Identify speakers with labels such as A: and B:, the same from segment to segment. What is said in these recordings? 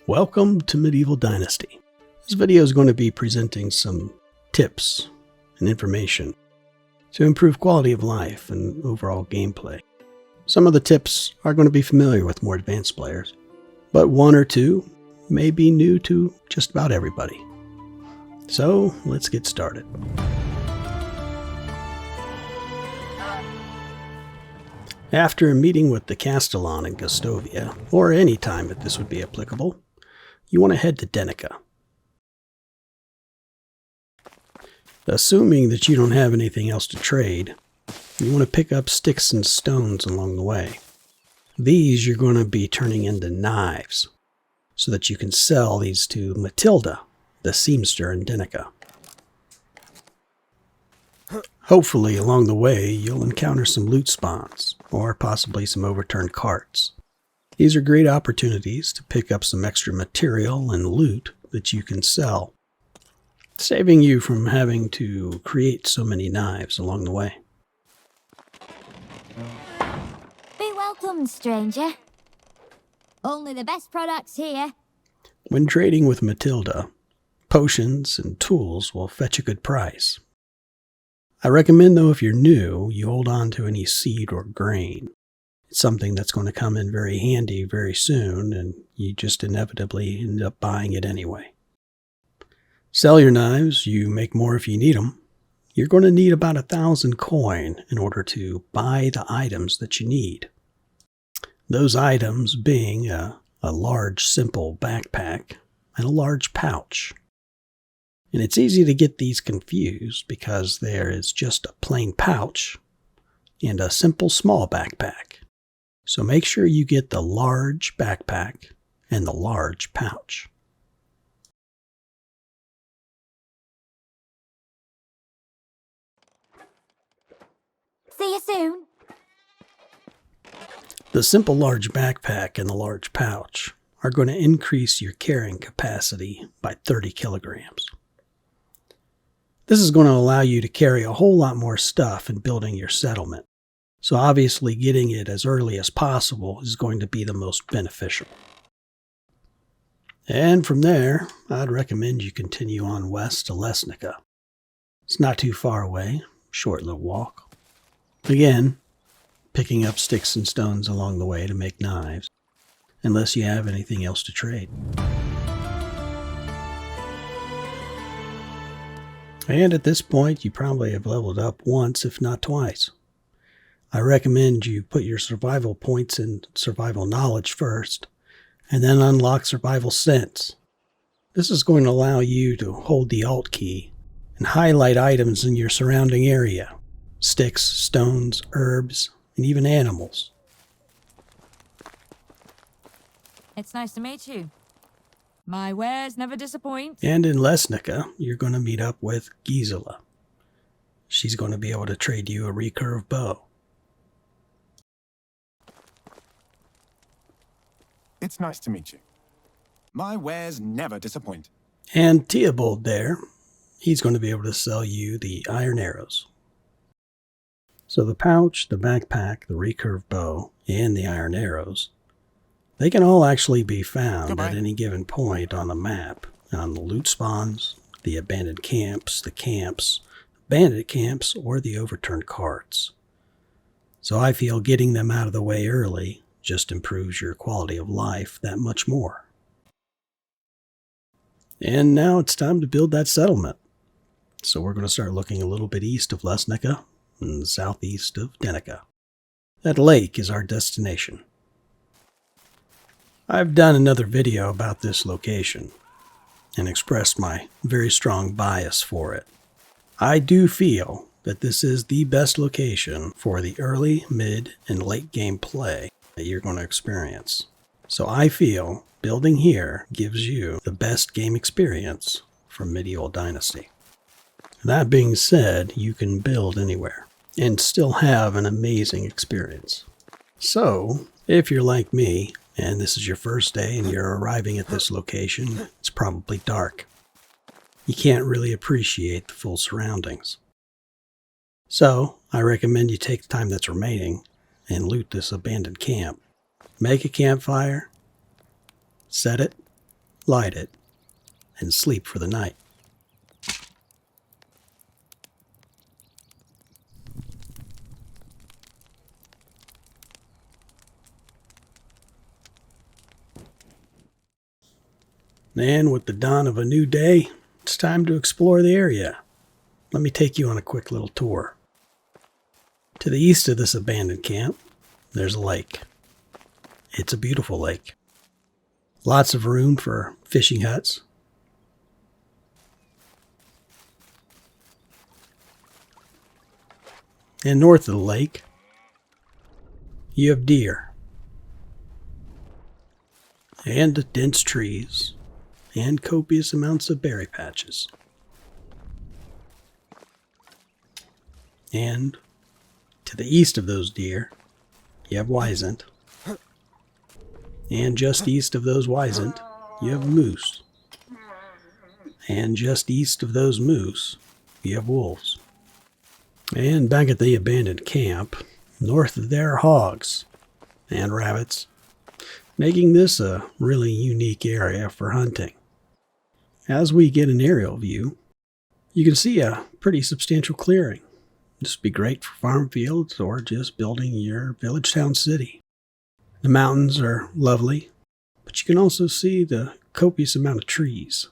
A: Welcome to Medieval Dynasty. This video is going to be presenting some tips and information to improve quality of life and overall gameplay. Some of the tips are going to be familiar with more advanced players, but one or two may be new to just about everybody. So let's get started. After a meeting with the Castellan in Gustovia, or any time that this would be applicable, you want to head to Denica. Assuming that you don't have anything else to trade, you want to pick up sticks and stones along the way. These you're going to be turning into knives, so that you can sell these to Matilda, the seamster in Denica. Hopefully along the way you'll encounter some loot spawns, or possibly some overturned carts. These are great opportunities to pick up some extra material and loot that you can sell, saving you from having to create so many knives along the way.
B: Be welcome, stranger. Only the best products here.
A: When trading with Matilda, potions and tools will fetch a good price. I recommend, though, if you're new, you hold on to any seed or grain. It's something that's going to come in very handy very soon, and you just inevitably end up buying it anyway. Sell your knives, you make more if you need them. You're going to need about 1,000 coin in order to buy the items that you need. Those items being a large simple backpack and a large pouch. And it's easy to get these confused because there is just a plain pouch and a simple small backpack. So make sure you get the large backpack and the large pouch.
B: See you soon.
A: The simple large backpack and the large pouch are going to increase your carrying capacity by 30 kilograms. This is going to allow you to carry a whole lot more stuff in building your settlement. So obviously getting it as early as possible is going to be the most beneficial. And from there, I'd recommend you continue on west to Lesnica. It's not too far away, short little walk. Again, picking up sticks and stones along the way to make knives, unless you have anything else to trade. And at this point, you probably have leveled up once, if not twice. I recommend you put your survival points in survival knowledge first, and then unlock survival sense. This is going to allow you to hold the Alt key and highlight items in your surrounding area. Sticks, stones, herbs, and even animals.
C: It's nice to meet you. My wares never disappoint.
A: And in Lesnica, you're going to meet up with Gisela. She's going to be able to trade you a recurve bow.
D: It's nice to meet you. My wares never disappoint.
A: And Theobald there, he's going to be able to sell you the iron arrows. So the pouch, the backpack, the recurve bow, and the iron arrows, they can all actually be found at any given point on the map, on the loot spawns, the abandoned camps, bandit camps, or the overturned carts. So I feel getting them out of the way early just improves your quality of life that much more. And now it's time to build that settlement. So we're going to start looking a little bit east of Lesnica and southeast of Denica. That lake is our destination. I've done another video about this location and expressed my very strong bias for it. I do feel that this is the best location for the early, mid, and late game play that you're going to experience. So I feel building here gives you the best game experience from Medieval Dynasty. That being said, you can build anywhere and still have an amazing experience. So, if you're like me, and this is your first day and you're arriving at this location, it's probably dark. You can't really appreciate the full surroundings. So, I recommend you take the time that's remaining and loot this abandoned camp. Make a campfire, set it, light it, and sleep for the night. And with the dawn of a new day, it's time to explore the area. Let me take you on a quick little tour. To the east of this abandoned camp, there's a lake. It's a beautiful lake. Lots of room for fishing huts. And north of the lake, you have deer. And dense trees. And copious amounts of berry patches. And to the east of those deer, you have wisent. And just east of those wisent, you have moose. And just east of those moose, you have wolves. And back at the abandoned camp, north of there are hogs and rabbits, making this a really unique area for hunting. As we get an aerial view, you can see a pretty substantial clearing. This would be great for farm fields or just building your village town city. The mountains are lovely, but you can also see the copious amount of trees.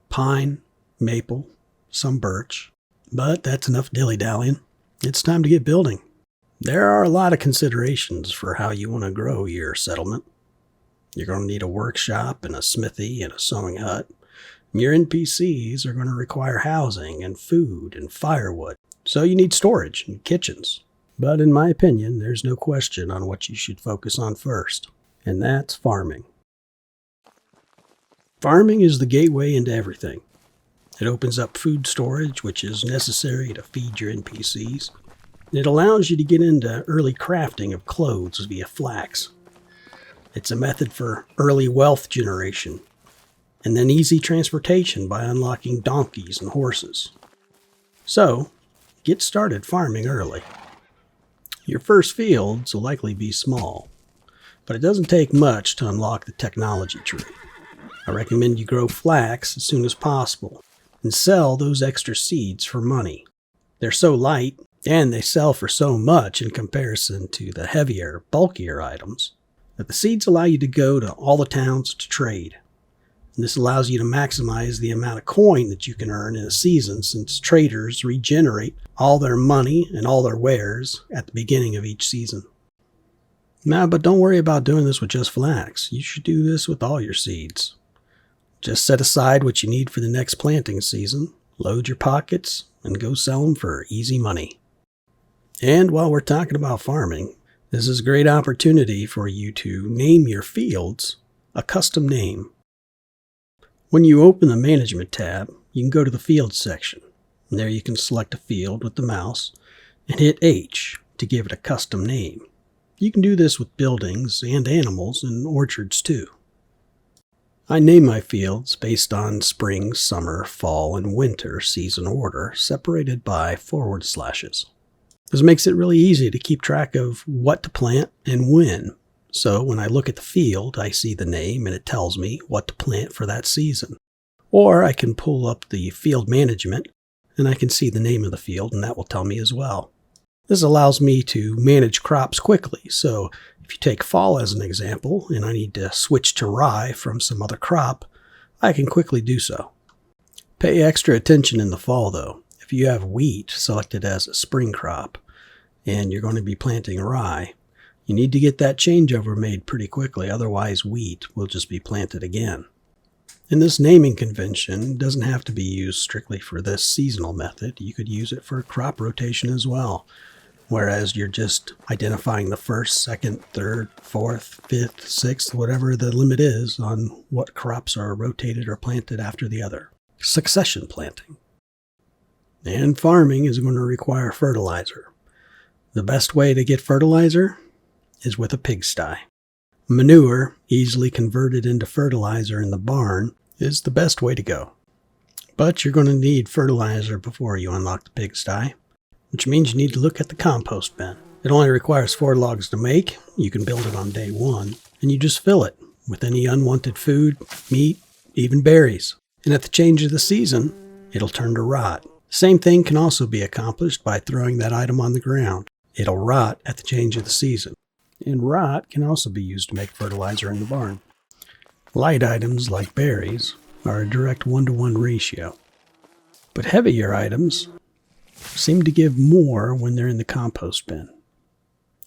A: Pine, maple, some birch. But that's enough dilly-dallying. It's time to get building. There are a lot of considerations for how you want to grow your settlement. You're going to need a workshop and a smithy and a sewing hut. Your NPCs are going to require housing and food and firewood, so you need storage and kitchens. But in my opinion, there's no question on what you should focus on first, and that's farming. Farming is the gateway into everything. It opens up food storage, which is necessary to feed your NPCs. It allows you to get into early crafting of clothes via flax. It's a method for early wealth generation, and then easy transportation by unlocking donkeys and horses. So, get started farming early. Your first fields will likely be small, but it doesn't take much to unlock the technology tree. I recommend you grow flax as soon as possible and sell those extra seeds for money. They're so light, and they sell for so much in comparison to the heavier, bulkier items, that the seeds allow you to go to all the towns to trade. And this allows you to maximize the amount of coin that you can earn in a season, since traders regenerate all their money and all their wares at the beginning of each season. Now, but don't worry about doing this with just flax. You should do this with all your seeds. Just set aside what you need for the next planting season, load your pockets, and go sell them for easy money. And while we're talking about farming, this is a great opportunity for you to name your fields a custom name. When you open the Management tab, you can go to the Fields section. And there you can select a field with the mouse and hit H to give it a custom name. You can do this with buildings and animals and orchards too. I name my fields based on spring, summer, fall, and winter season order, separated by forward slashes. This makes it really easy to keep track of what to plant and when. So when I look at the field, I see the name and it tells me what to plant for that season. Or I can pull up the field management and I can see the name of the field, and that will tell me as well. This allows me to manage crops quickly. So if you take fall as an example, and I need to switch to rye from some other crop, I can quickly do so. Pay extra attention in the fall though. If you have wheat selected as a spring crop, and you're going to be planting rye, you need to get that changeover made pretty quickly, otherwise wheat will just be planted again. And this naming convention doesn't have to be used strictly for this seasonal method. You could use it for crop rotation as well, whereas you're just identifying the first, second, third, fourth, fifth, sixth, whatever the limit is on what crops are rotated or planted after the other. Succession planting. And farming is going to require fertilizer. The best way to get fertilizer is with a pigsty. Manure, easily converted into fertilizer in the barn, is the best way to go. But you're going to need fertilizer before you unlock the pigsty, which means you need to look at the compost bin. It only requires 4 logs to make. You can build it on day 1, and you just fill it with any unwanted food, meat, even berries. And at the change of the season, it'll turn to rot. Same thing can also be accomplished by throwing that item on the ground. It'll rot at the change of the season. And rot can also be used to make fertilizer in the barn. Light items like berries are a direct 1-to-1 ratio. But heavier items seem to give more when they're in the compost bin.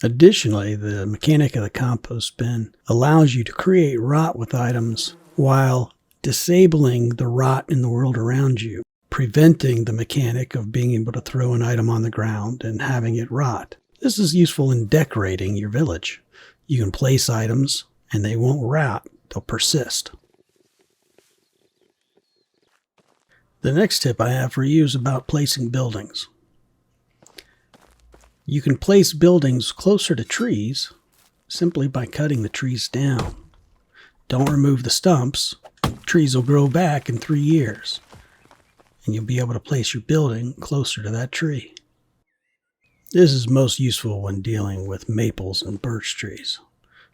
A: Additionally, the mechanic of the compost bin allows you to create rot with items while disabling the rot in the world around you, preventing the mechanic of being able to throw an item on the ground and having it rot. This is useful in decorating your village. You can place items and they won't rot, they'll persist. The next tip I have for you is about placing buildings. You can place buildings closer to trees simply by cutting the trees down. Don't remove the stumps. Trees will grow back in 3 years, and you'll be able to place your building closer to that tree. This is most useful when dealing with maples and birch trees.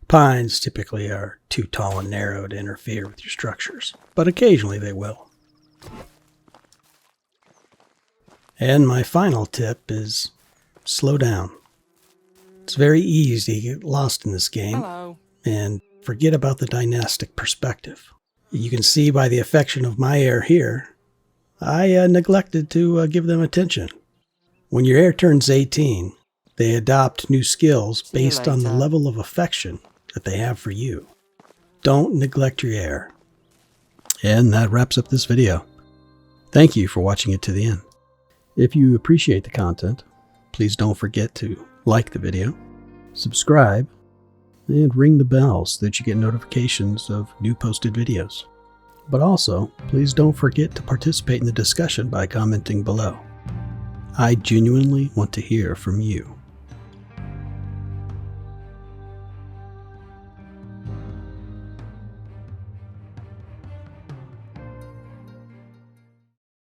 A: Pines typically are too tall and narrow to interfere with your structures, but occasionally they will. And my final tip is slow down. It's very easy to get lost in this game and forget about the dynastic perspective. You can see by the affection of my heir here, I neglected to give them attention. When your heir turns 18, they adopt new skills based on the level of affection that they have for you. Don't neglect your heir. And that wraps up this video. Thank you for watching it to the end. If you appreciate the content, please don't forget to like the video, subscribe, and ring the bell so that you get notifications of new posted videos. But also, please don't forget to participate in the discussion by commenting below. I genuinely want to hear from you.